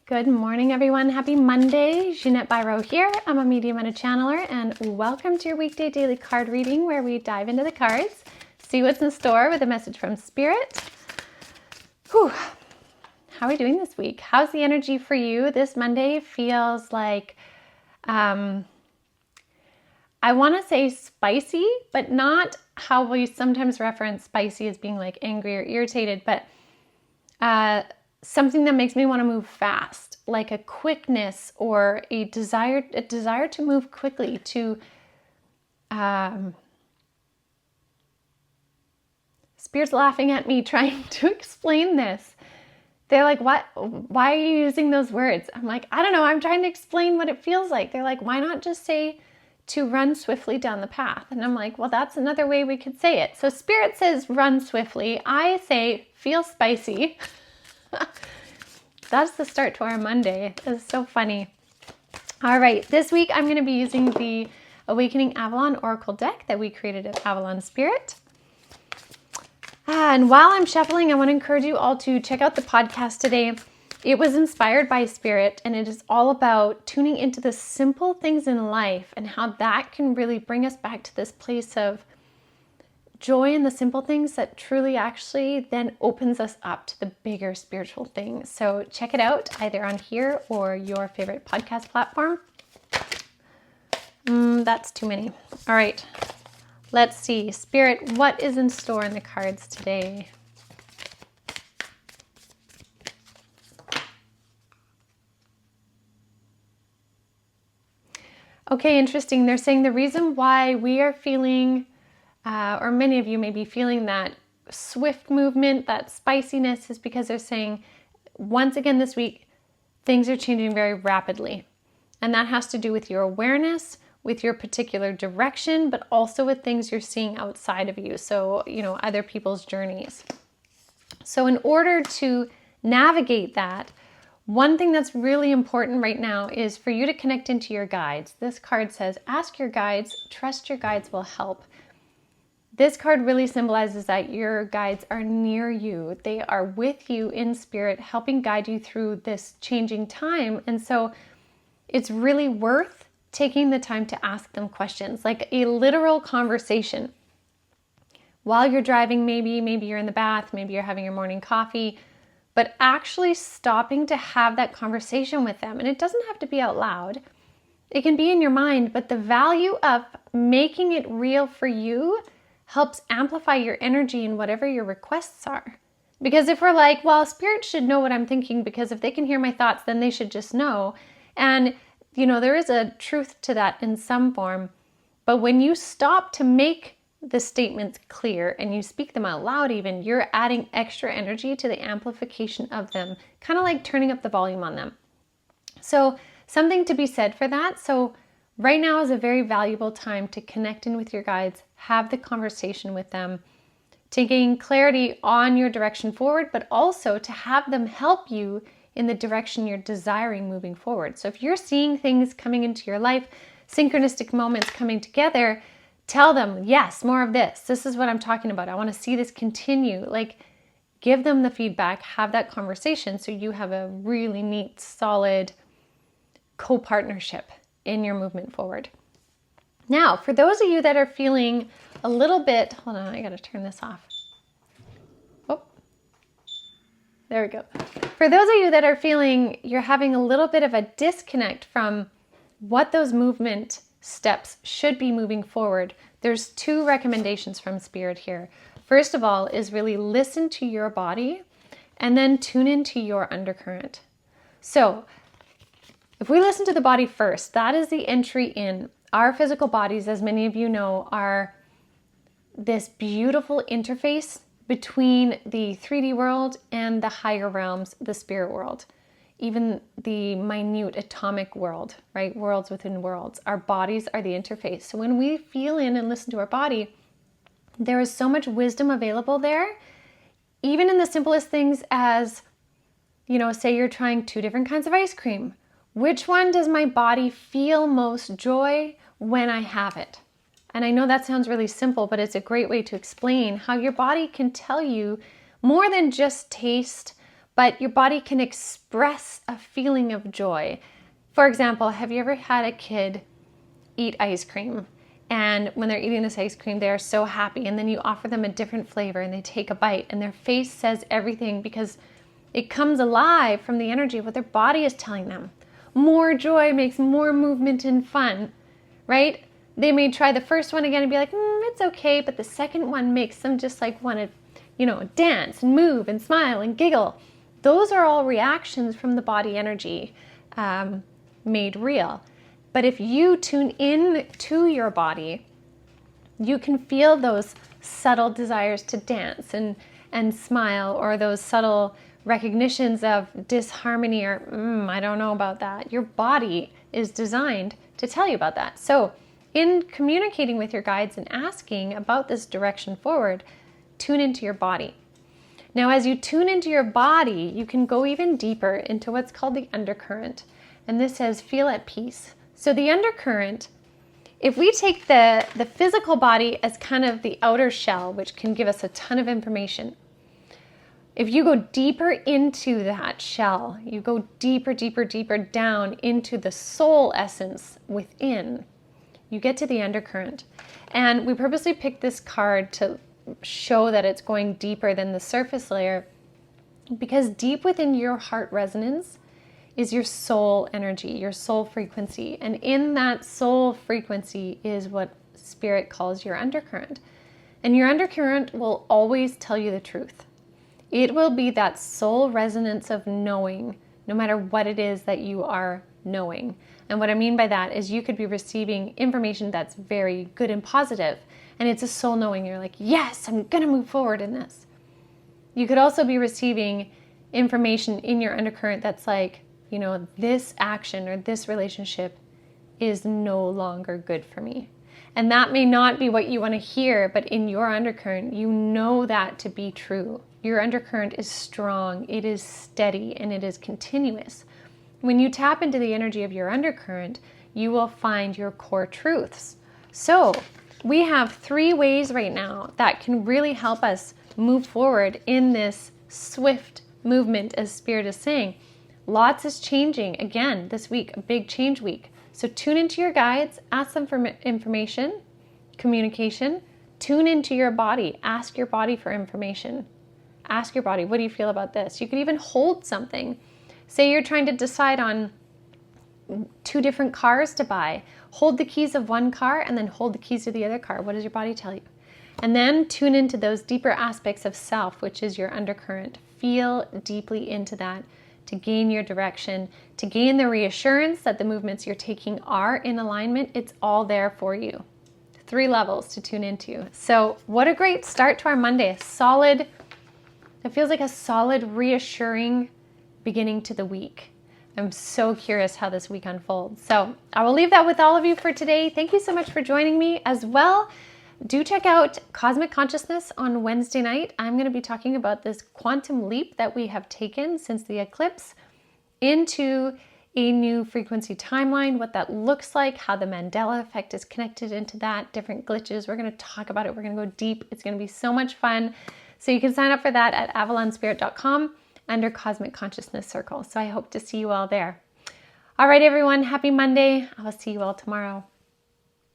Good morning, everyone. Happy Monday. Jeanette Byro here. I'm a medium and a channeler, and welcome to your weekday daily card reading where we dive into the cards, see what's in store with a message from Spirit. Whew. How are we doing this week? How's the energy for you? This Monday feels like, I want to say spicy, but not how we sometimes reference spicy as being like angry or irritated, but something that makes me want to move fast, like a quickness or a desire to move quickly, to Spirit's laughing at me trying to explain this. They're like, what? Why are you using those words? I'm like, I don't know. I'm trying to explain what it feels like. They're like, why not just say to run swiftly down the path? And I'm like, well, that's another way we could say it. So Spirit says run swiftly. I say feel spicy. That's the start to our Monday. It's so funny. All right, this week I'm going to be using the Awakening Avalon Oracle deck that we created at Avalon Spirit. And while I'm shuffling, I want to encourage you all to check out the podcast today. It was inspired by Spirit, and it is all about tuning into the simple things in life and how that can really bring us back to this place of joy in the simple things that truly actually then opens us up to the bigger spiritual things. So check it out either on here or your favorite podcast platform. That's too many. All right, let's see. Spirit, what is in store in the cards today? Okay, interesting. They're saying the reason why we are feeling or many of you may be feeling that swift movement, that spiciness, is because they're saying, once again this week, things are changing very rapidly. And that has to do with your awareness, with your particular direction, but also with things you're seeing outside of you. So, other people's journeys. So in order to navigate that, one thing that's really important right now is for you to connect into your guides. This card says, ask your guides, trust your guides will help. This card really symbolizes that your guides are near you. They are with you in spirit, helping guide you through this changing time. And so it's really worth taking the time to ask them questions, like a literal conversation. While you're driving, maybe you're in the bath, maybe you're having your morning coffee, but actually stopping to have that conversation with them. And it doesn't have to be out loud. It can be in your mind, but the value of making it real for you helps amplify your energy in whatever your requests are. Because if we're like, well, Spirit should know what I'm thinking because if they can hear my thoughts, then they should just know. And, there is a truth to that in some form. But when you stop to make the statements clear and you speak them out loud even, you're adding extra energy to the amplification of them, kind of like turning up the volume on them. So something to be said for that. So right now is a very valuable time to connect in with your guides, have the conversation with them, to gain clarity on your direction forward, but also to have them help you in the direction you're desiring moving forward. So if you're seeing things coming into your life, synchronistic moments coming together, tell them, yes, more of this. This is what I'm talking about. I want to see this continue. Like, give them the feedback, have that conversation so you have a really neat, solid co-partnership in your movement forward. Now, for those of you that are feeling a little bit, hold on, I got to turn this off. Oh, there we go. For those of you that are feeling you're having a little bit of a disconnect from what those movement steps should be moving forward, there's two recommendations from Spirit here. First of all is really listen to your body and then tune into your undercurrent. So if we listen to the body first, that is the entry in. Our physical bodies, as many of you know, are this beautiful interface between the 3D world and the higher realms, the spirit world, even the minute atomic world, right? Worlds within worlds. Our bodies are the interface. So when we feel in and listen to our body, there is so much wisdom available there, even in the simplest things as, say you're trying 2 different kinds of ice cream. Which one does my body feel most joy when I have it? And I know that sounds really simple, but it's a great way to explain how your body can tell you more than just taste, but your body can express a feeling of joy. For example, have you ever had a kid eat ice cream? And when they're eating this ice cream, they are so happy. And then you offer them a different flavor and they take a bite and their face says everything because it comes alive from the energy of what their body is telling them. More joy makes more movement and fun, right? They may try the first one again and be like, it's okay. But the second one makes them just like want to, dance and move and smile and giggle. Those are all reactions from the body energy made real. But if you tune in to your body, you can feel those subtle desires to dance and smile, or those subtle recognitions of disharmony or, I don't know about that. Your body is designed to tell you about that. So in communicating with your guides and asking about this direction forward, tune into your body. Now, as you tune into your body, you can go even deeper into what's called the undercurrent. And this says, feel at peace. So the undercurrent, if we take the physical body as kind of the outer shell, which can give us a ton of information, if you go deeper into that shell, you go deeper, deeper, deeper down into the soul essence within, you get to the undercurrent. And we purposely picked this card to show that it's going deeper than the surface layer, because deep within your heart resonance is your soul energy, your soul frequency. And in that soul frequency is what Spirit calls your undercurrent. And your undercurrent will always tell you the truth. It will be that soul resonance of knowing, no matter what it is that you are knowing. And what I mean by that is you could be receiving information that's very good and positive, and it's a soul knowing. You're like, yes, I'm going to move forward in this. You could also be receiving information in your undercurrent that's like, this action or this relationship is no longer good for me. And that may not be what you want to hear, but in your undercurrent, you know that to be true. Your undercurrent is strong, it is steady, and it is continuous. When you tap into the energy of your undercurrent, you will find your core truths. So we have 3 ways right now that can really help us move forward in this swift movement, as Spirit is saying. Lots is changing again this week, a big change week. So tune into your guides, ask them for information, communication, tune into your body, ask your body for information. Ask your body, what do you feel about this? You can even hold something. Say you're trying to decide on 2 different cars to buy. Hold the keys of one car and then hold the keys to the other car. What does your body tell you? And then tune into those deeper aspects of self, which is your undercurrent. Feel deeply into that to gain your direction, to gain the reassurance that the movements you're taking are in alignment. It's all there for you. 3 levels to tune into. So what a great start to our Monday. It feels like a solid, reassuring beginning to the week. I'm so curious how this week unfolds. So I will leave that with all of you for today. Thank you so much for joining me as well. Do check out Cosmic Consciousness on Wednesday night. I'm going to be talking about this quantum leap that we have taken since the eclipse into a new frequency timeline, what that looks like, how the Mandela effect is connected into that, different glitches. We're going to talk about it. We're going to go deep. It's going to be so much fun. So you can sign up for that at avalonspirit.com under Cosmic Consciousness Circle. So I hope to see you all there. All right, everyone. Happy Monday. I will see you all tomorrow.